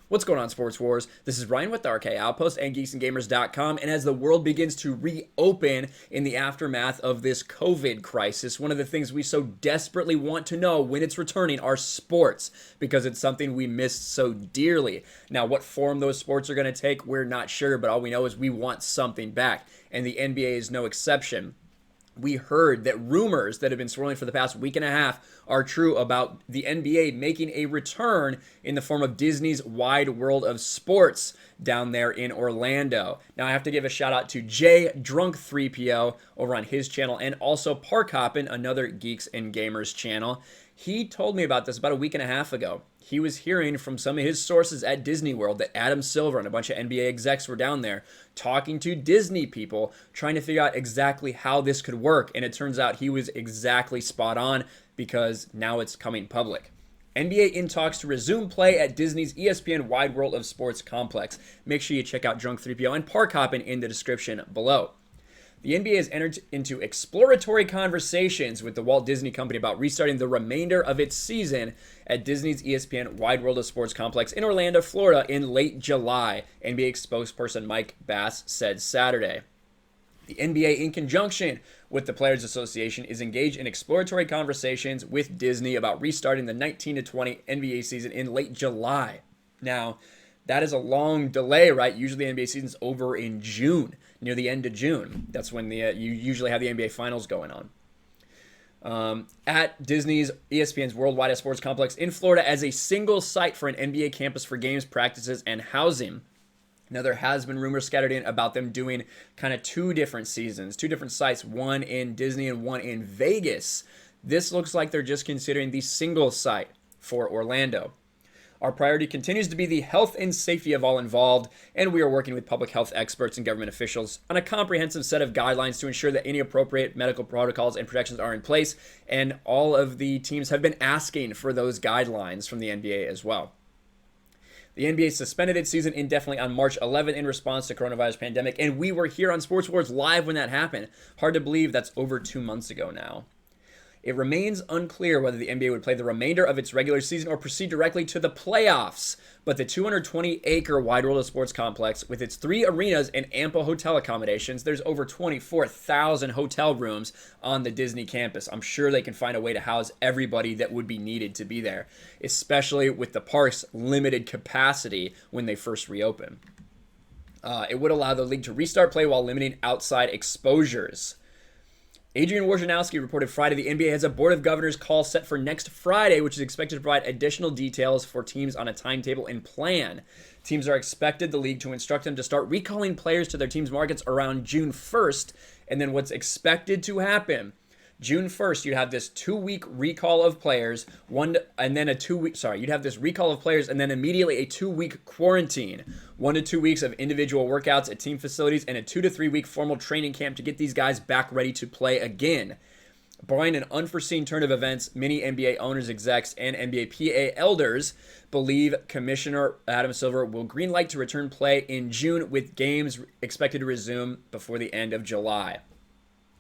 What's going on, Sports Wars? This is Ryan with the RK Outpost and GeeksandGamers.com. And as the world begins to reopen in the aftermath of this COVID crisis, one of the things we so desperately want to know when it's returning are sports, because it's something we missed so dearly. Now, what form those sports are going to take, we're not sure, but all we know is we want something back, and the NBA is no exception. We heard that rumors that have been swirling for the past week and a half are true about the NBA making a return in the form of Disney's Wide World of Sports down there in Orlando. Now, I have to give a shout out to Jay Drunk 3PO over on his channel, and also Park Hoppin', another Geeks and Gamers channel. He told me about this about a week and a half ago. He was hearing from some of his sources at Disney World that Adam Silver and a bunch of NBA execs were down there talking to Disney people, trying to figure out exactly how this could work. And it turns out he was exactly spot on, because now it's coming public. NBA in talks to resume play at Disney's ESPN Wide World of Sports complex. Make sure you check out Drunk 3PO and Park Hoppin' in the description below. The NBA has entered into exploratory conversations with the Walt Disney Company about restarting the remainder of its season at Disney's ESPN Wide World of Sports complex in Orlando, Florida in late July, NBA spokesperson Mike Bass said Saturday. The NBA, in conjunction with the Players Association, is engaged in exploratory conversations with Disney about restarting the 19-20 NBA season in late July. Now, that is a long delay, right? Usually the NBA season's over in June, near the end of June. That's when you usually have the NBA Finals going on. At Disney's ESPN's Worldwide Sports Complex in Florida as a single site for an NBA campus for games, practices, and housing. Now, there has been rumors scattered in about them doing kind of two different seasons, two different sites, one in Disney and one in Vegas. This looks like they're just considering the single site for Orlando. Our priority continues to be the health and safety of all involved, and we are working with public health experts and government officials on a comprehensive set of guidelines to ensure that any appropriate medical protocols and protections are in place, and all of the teams have been asking for those guidelines from the NBA as well. The NBA suspended its season indefinitely on March 11th in response to coronavirus pandemic, and we were here on Sports Wars live when that happened. Hard to believe that's over 2 months ago now. It remains unclear whether the NBA would play the remainder of its regular season or proceed directly to the playoffs, but the 220-acre Wide World of Sports complex, with its 3 arenas and ample hotel accommodations — there's over 24,000 hotel rooms on the Disney campus. I'm sure they can find a way to house everybody that would be needed to be there, especially with the park's limited capacity when they first reopen. It would allow the league to restart play while limiting outside exposures. Adrian Wojnarowski reported Friday the NBA has a Board of Governors call set for next Friday, which is expected to provide additional details for teams on a timetable and plan. Teams are expected the league to instruct them to start recalling players to their team's markets around June 1st, and then what's expected to happen: June 1st, you'd have this 2-week recall of players, you'd have this recall of players and then immediately a 2-week quarantine. 1 to 2 weeks of individual workouts at team facilities and a 2 to 3 week formal training camp to get these guys back ready to play again. Barring an unforeseen turn of events, many NBA owners, execs, and NBA PA elders believe Commissioner Adam Silver will greenlight to return play in June, with games expected to resume before the end of July.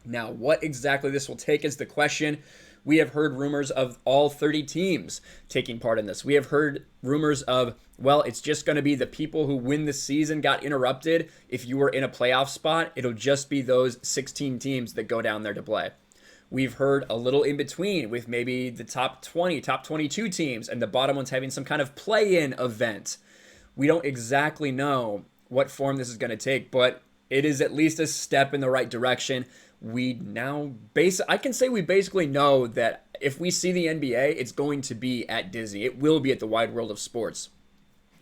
Now, what exactly this will take is the question. We have heard rumors of all 30 teams taking part in this. We have heard rumors of, well, it's just going to be the people who win the season got interrupted. If you were in a playoff spot, it'll just be those 16 teams that go down there to play. We've heard a little in between, with maybe the top 20, top 22 teams, and the bottom ones having some kind of play-in event. We don't exactly know what form this is going to take, but it is at least a step in the right direction. I can say we basically know that if we see the NBA, it's going to be at Disney. It will be at the Wide World of Sports.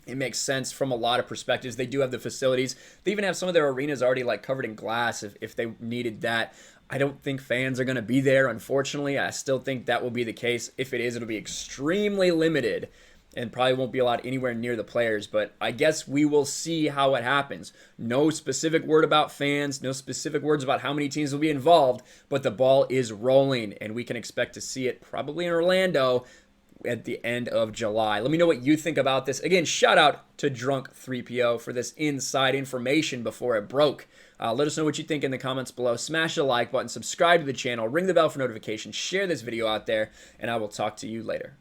It makes sense from a lot of perspectives. They do have the facilities. They even have some of their arenas already covered in glass if they needed that. I don't think fans are going to be there, unfortunately. I still think that will be the case. If it is, it'll be extremely limited and probably won't be allowed anywhere near the players, but I guess we will see how it happens. No specific word about fans, no specific words about how many teams will be involved, but the ball is rolling, and we can expect to see it probably in Orlando at the end of July. Let me know what you think about this. Again, shout out to Drunk 3PO for this inside information before it broke. Let us know what you think in the comments below. Smash the like button, subscribe to the channel, ring the bell for notifications, share this video out there, and I will talk to you later.